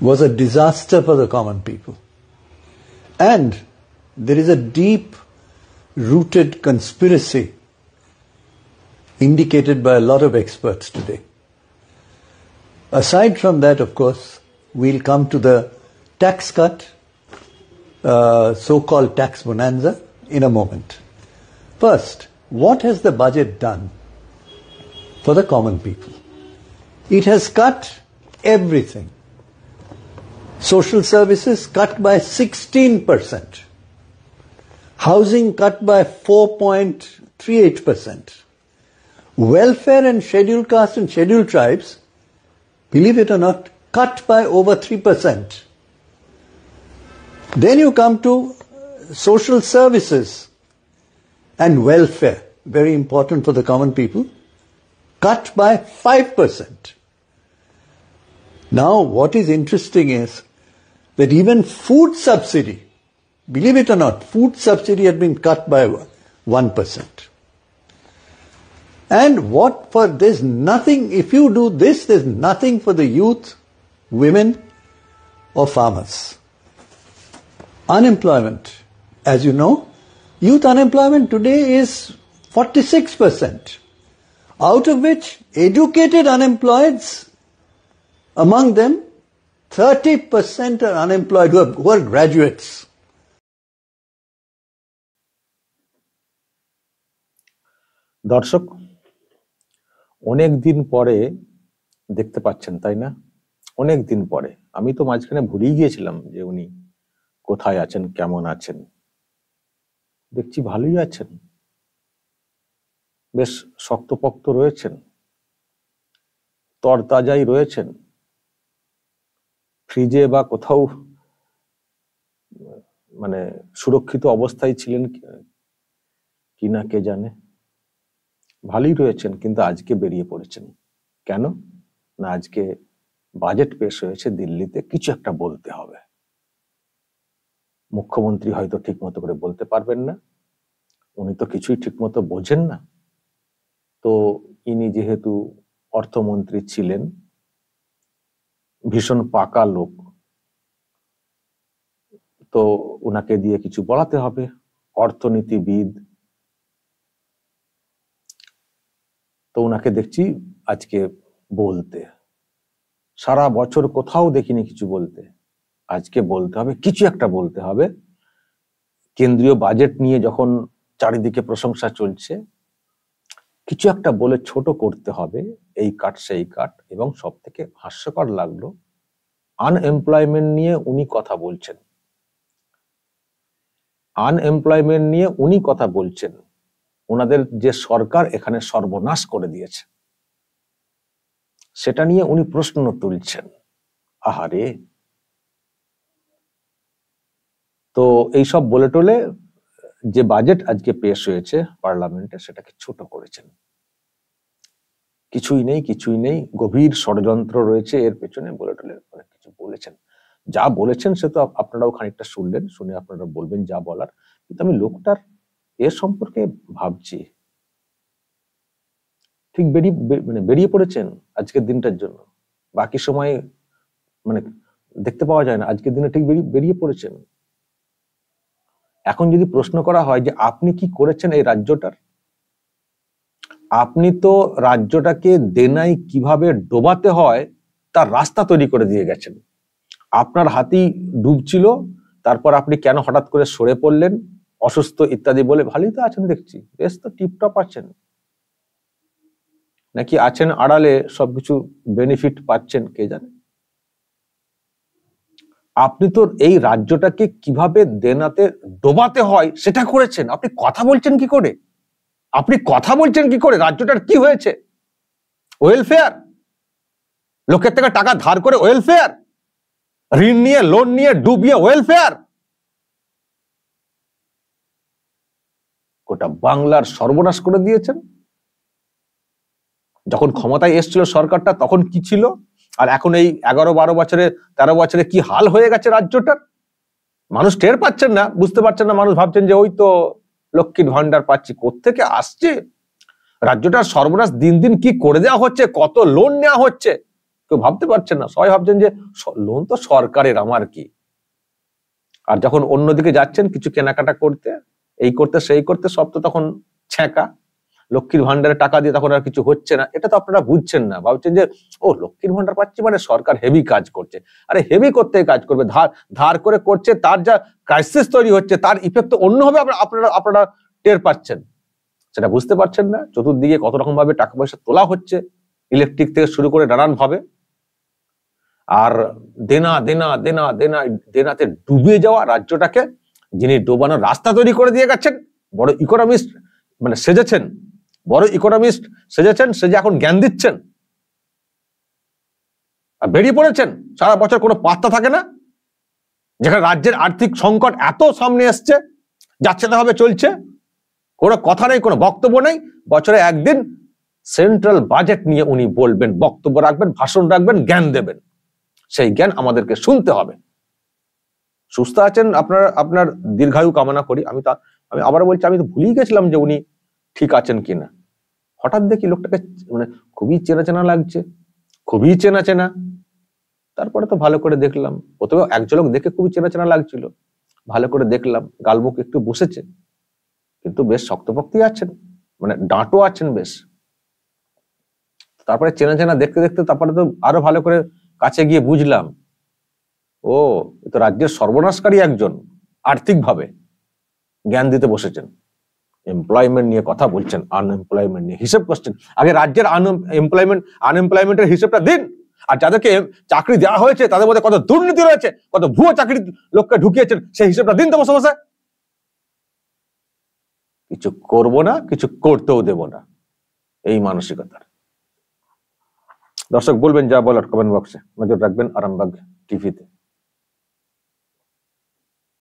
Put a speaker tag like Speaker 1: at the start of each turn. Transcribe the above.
Speaker 1: was a disaster for the common people. And there is a deep-rooted conspiracy indicated by a lot of experts today. Aside from that, of course, we'll come to the tax cut, so-called tax bonanza, in a moment. First, what has the budget done for the common people? It has cut everything. Social services cut by 16%. Housing cut by 4.38%. Welfare and scheduled castes and scheduled tribes, believe it or not, cut by over 3%. Then you come to social services and welfare, very important for the common people, cut by 5%. Now, what is interesting is that even food subsidy, believe it or not, food subsidy had been cut by 1%. And there's nothing, if you do this, there's nothing for the youth, women, or farmers. Unemployment, as you know, youth unemployment today is 46%, out of which educated unemployeds, among them, 30% are unemployed who are graduates.
Speaker 2: দর্শক, অনেক দিন পরে দেখতে পাচ্ছেন, তাই না? অনেক দিন পরে। আমি তো মাঝখানে ভুলেই গিয়েছিলাম যে উনি কোথায় আছেন, কেমন আছেন। দেখছি ভালোই আছেন, বেশ শক্তপোক্ত রয়েছেন, তরতাজাই রয়েছেন। ফ্রিজে বা কোথাও মানে সুরক্ষিত অবস্থায় ছিলেন কিনা কে জানে। ভালোই রয়েছেন, কিন্তু আজকে বেরিয়ে পড়েছেন। কেন না, আজকে বাজেট পেশ হয়েছে দিল্লিতে, কিছু একটা বলতে হবে। মুখ্যমন্ত্রী হয়তো ঠিক মতো করে বলতে পারবেন না, উনি তো কিছুই ঠিক মতো বোঝেন না। তো ইনি যেহেতু অর্থমন্ত্রী ছিলেন, ভীষণ পাকা লোক, তো উনাকে দিয়ে কিছু বলাতে হবে। অর্থনীতিবিদ, তো উনাকে দেখছি আজকে বলতে। সারা বছর কোথাও দেখিনি কিছু বলতে, আজকে বলতে হবে, কিছু একটা বলতে হবে। কেন্দ্রীয় বাজেট নিয়ে যখন চারিদিকে প্রশংসা চলছে, কিছু একটা বলে ছোট করতে হবে, এই কাট সেই কাট। এবং সব থেকে হাস্যকর লাগলো, আনএমপ্লয়মেন্ট নিয়ে উনি কথা বলছেন। আনএমপ্লয়মেন্ট নিয়ে উনি কথা বলছেন। ওনাদের যে সরকার এখানে সর্বনাশ করে দিয়েছে, সেটা নিয়ে উনি প্রশ্ন তুলছেন। আহারে, তো এইসব বলে টলে যে বাজেট আজকে পেশ হয়েছে পার্লামেন্টে, সেটাকে ছোট করেছেন। কিছুই নেই, কিছুই নেই, গভীর ষড়যন্ত্র রয়েছে এর পেছনে বলে টলে অনেক কিছু বলেছেন। যা বলেছেন সে তো আপনারাও খানিকটা শুনলেন, শুনে আপনারা বলবেন যা বলার। কিন্তু আমি লোকটার এর সম্পর্কে ভাবছি, ঠিক বেরিয়ে পড়েছেন আজকের দিনটার জন্য। বাকি সময় মানে দেখতে পাওয়া যায় না, আজকের দিনে ঠিক বেরিয়ে পড়েছেন। এখন যদি প্রশ্ন করা হয় যে আপনি কি করেছেন এই রাজ্যটার, আপনি তো রাজ্যটাকে দেনায় কিভাবে ডোবাতে হয় তার রাস্তা তৈরি করে দিয়ে গেছেন। আপনার হাতেই ডুবছিল, তারপর আপনি কেন হঠাৎ করে সরে পড়লেন, অসুস্থ ইত্যাদি বলে। ভালোই তো আছেন দেখছি, বেশ তো টিপটপ আছেন, নাকি আছেন আড়ালে সবকিছু বেনিফিট পাচ্ছেন কে জানে। আপনি তো এই রাজ্যটাকে কিভাবে দেনাতে ডোবাতে হয় সেটা করেছেন। আপনি কথা বলছেন কি করে? আপনি কথা বলছেন কি করে? রাজ্যটার কি হয়েছে? ওয়েলফেয়ার, লোকের থেকে টাকা ধার করে ওয়েলফেয়ার, ঋণ নিয়ে লোন নিয়ে ডুবিয়ে ওয়েলফেয়ার। গোটা বাংলার সর্বনাশ করে দিয়েছেন। যখন ক্ষমতায় এসেছিল সরকারটা তখন কি ছিল, আর এখন এই 11-12 বছরে 13 বছরে কি হাল হয়ে গেছে রাজ্যটার। মানুষ টের পাচ্ছেন না, বুঝতে পারছেন না। মানুষ ভাবছেন যে ওই তো লক্ষ্মীর ভান্ডার পাচ্ছি, কোত্থেকে আসছে। রাজ্যটার সর্বনাশ দিন দিন কি করে দেওয়া হচ্ছে, কত লোন নেওয়া হচ্ছে, কেউ ভাবতে পারছেন না, সবাই ভাবছেন যে লোন তো সরকারের, আমার কি। আর যখন অন্যদিকে যাচ্ছেন কিছু কেনাকাটা করতে, এই করতে সেই করতে, সব তো তখন ছ্যাঁকা। লক্ষ্মীর ভান্ডারে টাকা দিয়ে তখন আর কিছু হচ্ছে না, এটা তো আপনারা বুঝছেন না। ভাবছেন যে ও লক্ষ্মীর ভান্ডার পাচ্ছি মানে সরকার হেভি কাজ করছে। আরে হেভি করতে কাজ করবে, ধার করে করছে, তার যা ক্রাইসিস তৈরি হচ্ছে তার ইফেক্ট তো অন্যভাবে আপনারা টের পাচ্ছেন, সেটা বুঝতে পারছেন না। চতুর্দিকে কত রকম ভাবে টাকা পয়সা তোলা হচ্ছে, ইলেকট্রিক থেকে শুরু করে নানান ভাবে। আর দেনা দেনা দেনা দেনা দেনাতে ডুবে যাওয়া রাজ্যটাকে যিনি ডোবানোর রাস্তা তৈরি করে দিয়ে গেছেন, বড় ইকোনমিস্ট মানে সেজেছেন, বড় ইকোনমিস্ট সেজেছেন, সেজে এখন জ্ঞান দিচ্ছেন। আর বেরিয়ে পড়েছেন, সারা বছর কোনো পাত্তা থাকে না, যেখানে রাজ্যের আর্থিক সংকট এত সামনে এসছে, যাচ্ছে না হবে চলছে, কোনো কথা নেই, কোনো বক্তব্য নেই। বছরে একদিন সেন্ট্রাল বাজেট নিয়ে উনি বলবেন, বক্তব্য রাখবেন, ভাষণ রাখবেন, জ্ঞান দেবেন। সেই জ্ঞান আমাদেরকে শুনতে হবে। সুস্থ আছেন, আপনার দীর্ঘায়ু কামনা করি। আমি আবার বলছি, আমি তো ভুলেই গেছিলাম যে উনি ঠিক আছেন কিনা। হঠাৎ দেখি লোকটাকে মানে খুবই চেনা চেনা লাগছে, খুবই চেনা চেনা। তারপরে তো ভালো করে দেখলাম, প্রথমে এক ঝলক দেখে খুবই চেনা চেনা লাগছিল, ভালো করে দেখলাম গালমুখ একটু বসেছে, কিন্তু বেশ শক্তপোক্তই আছেন, মানে ডাঁটও আছেন বেশ। তারপরে চেনা চেনা দেখতে দেখতে তারপরে তো আরো ভালো করে কাছে গিয়ে বুঝলাম, ও তো রাজ্যের সর্বনাশকারী একজন, আর্থিকভাবে জ্ঞান দিতে বসেছেন, এমপ্লয়মেন্ট নিয়ে কথা বলছেন, আনএমপ্লয়মেন্ট নিয়ে হিসেব করছেন। আগে রাজ্যের আনএমপ্লয়মেন্টের হিসেবটা দিন, আর যাদেরকে চাকরি দেওয়া হয়েছে তাদের মধ্যে কত দুর্নীতি রয়েছে, কত ভুয়ো চাকরি লোককে ঢুকিয়েছেন, সেই হিসেবটা দিন তো বসে বসে। কিছু করবো না, কিছু করতেও দেব না, এই মানসিকতার। দর্শক বলবেন যা বলার কমেন্ট বক্সে, নজর রাখবেন আরামবাগ টিভিতে।